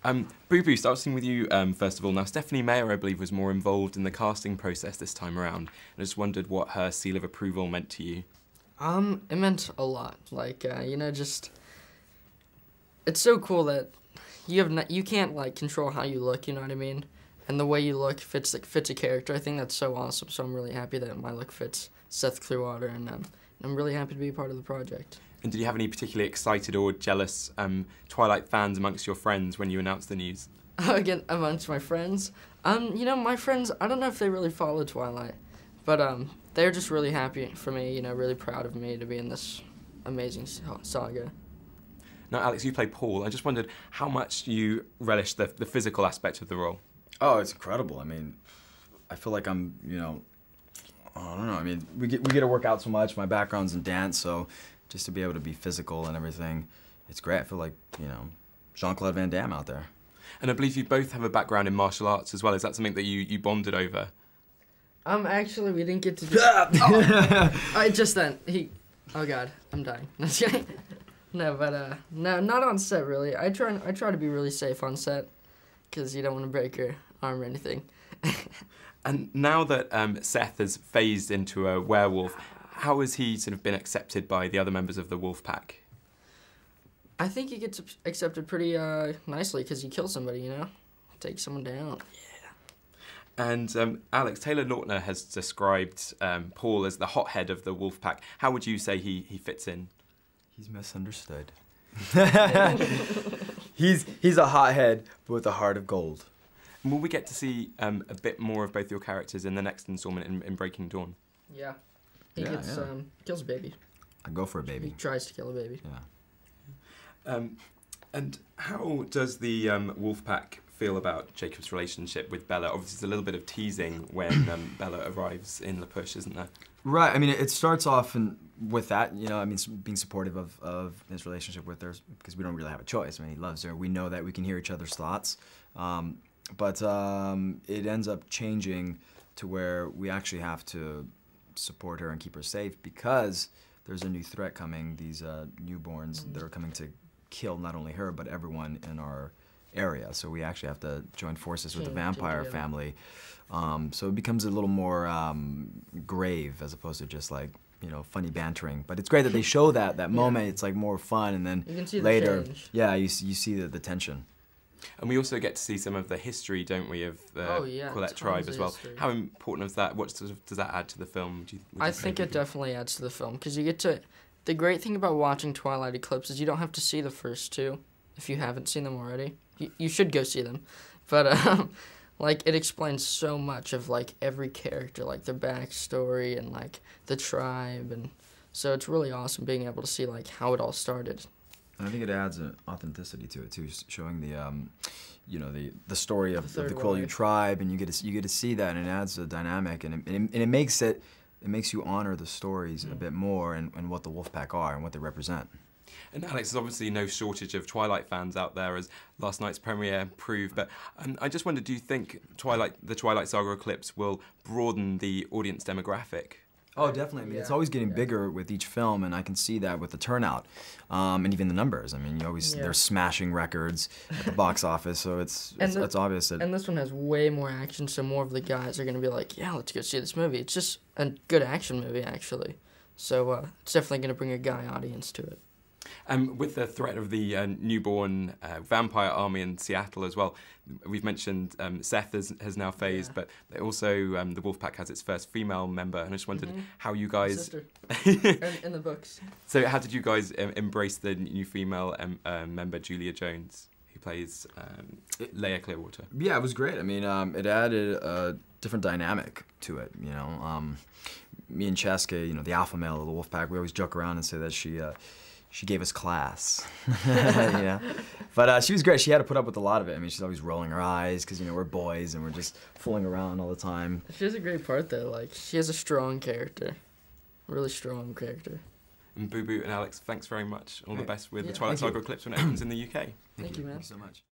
Boo Boo, starting with you first of all. Now, Stephanie Meyer, I believe, was more involved in the casting process this time around. I just wondered what her seal of approval meant to you. It meant a lot. Like, you know, just it's so cool that you can't like control how you look. You know what I mean? And the way you look fits a character. I think that's so awesome. So I'm really happy that my look fits Seth Clearwater, and I'm really happy to be a part of the project. And did you have any particularly excited or jealous Twilight fans amongst your friends when you announced the news? Again, amongst my friends, you know, my friends, I don't know if they really follow Twilight, but they're just really happy for me. You know, really proud of me to be in this amazing saga. Now, Alex, you play Paul. I just wondered how much you relish the physical aspect of the role. Oh, it's incredible. I mean, I feel like I'm, you know, I don't know. I mean, we get to work out so much. My background's in dance, so just to be able to be physical and everything, it's great. I feel like, you know, Jean-Claude Van Damme out there. And I believe you both have a background in martial arts as well. Is that something that you bonded over? Actually, we didn't get to do oh, just then. Oh, God, I'm dying. No, but, no, not on set, really. I try to be really safe on set, because you don't want to break your arm or anything. And now that Seth has phased into a werewolf, how has he sort of been accepted by the other members of the wolf pack? I think he gets accepted pretty nicely because he kills somebody, you know? Takes someone down. Yeah. And Alex, Taylor Lautner has described Paul as the hothead of the wolf pack. How would you say he fits in? He's misunderstood. He's a hothead with a heart of gold. And will we get to see a bit more of both your characters in the next installment in Breaking Dawn? Yeah. He kills a baby. I go for a baby. He tries to kill a baby. Yeah. And how does the wolf pack feel about Jacob's relationship with Bella? Obviously, there's a little bit of teasing when Bella arrives in La Push, isn't there? Right. I mean, it starts off with that, you know, I mean, being supportive of his relationship with her, because we don't really have a choice. I mean, he loves her. We know that we can hear each other's thoughts. But it ends up changing to where we actually have to support her and keep her safe because there's a new threat coming, these newborns that are coming to kill not only her, but everyone in our area. So we actually have to join forces with the vampire family. So it becomes a little more grave as opposed to just like, you know, funny bantering. But it's great that they show that moment. It's like more fun, and then you can see later, the change. Yeah, you see the tension. And we also get to see some of the history, don't we, of the Quillette tribe as well. History. How important is that? What sort of does that add to the film? I think it definitely adds to the film, because you get to... The great thing about watching Twilight Eclipse is you don't have to see the first two if you haven't seen them already. You should go see them. But, like, it explains so much of, like, every character, like, their backstory and, like, the tribe. And so it's really awesome being able to see, like, how it all started. And I think it adds an authenticity to it too, showing the, you know, the story of the Quileute tribe, and you get to see that, and it adds a dynamic, and it makes you honor the stories a bit more, and what the Wolfpack are and what they represent. And Alex, there's obviously no shortage of Twilight fans out there, as last night's premiere proved. But I just wondered, do you think the Twilight Saga Eclipse will broaden the audience demographic? Oh, definitely. I mean, it's always getting bigger with each film, and I can see that with the turnout, and even the numbers. I mean, they're smashing records at the box office, so it's obvious that. And this one has way more action, so more of the guys are going to be like, yeah, let's go see this movie. It's just a good action movie, actually. So it's definitely going to bring a guy audience to it. With the threat of the newborn vampire army in Seattle as well, we've mentioned Seth has now phased, but also the Wolfpack has its first female member, and I just wondered how you guys... Sister. in the books. So how did you guys embrace the new female member, Julia Jones, who plays Leia Clearwater? Yeah, it was great. I mean, it added a different dynamic to it, you know. Me and Cheska, you know, the alpha male of the Wolfpack, we always joke around and say that she gave us class, yeah. But she was great. She had to put up with a lot of it. I mean, she's always rolling her eyes because, you know, we're boys and we're just fooling around all the time. She has a great part, though. Like, she has a strong character. Really strong character. And Boo Boo and Alex, thanks very much. All the best with the Twilight Saga Eclipse when it opens in the UK. Thank you, man. Thank you so much.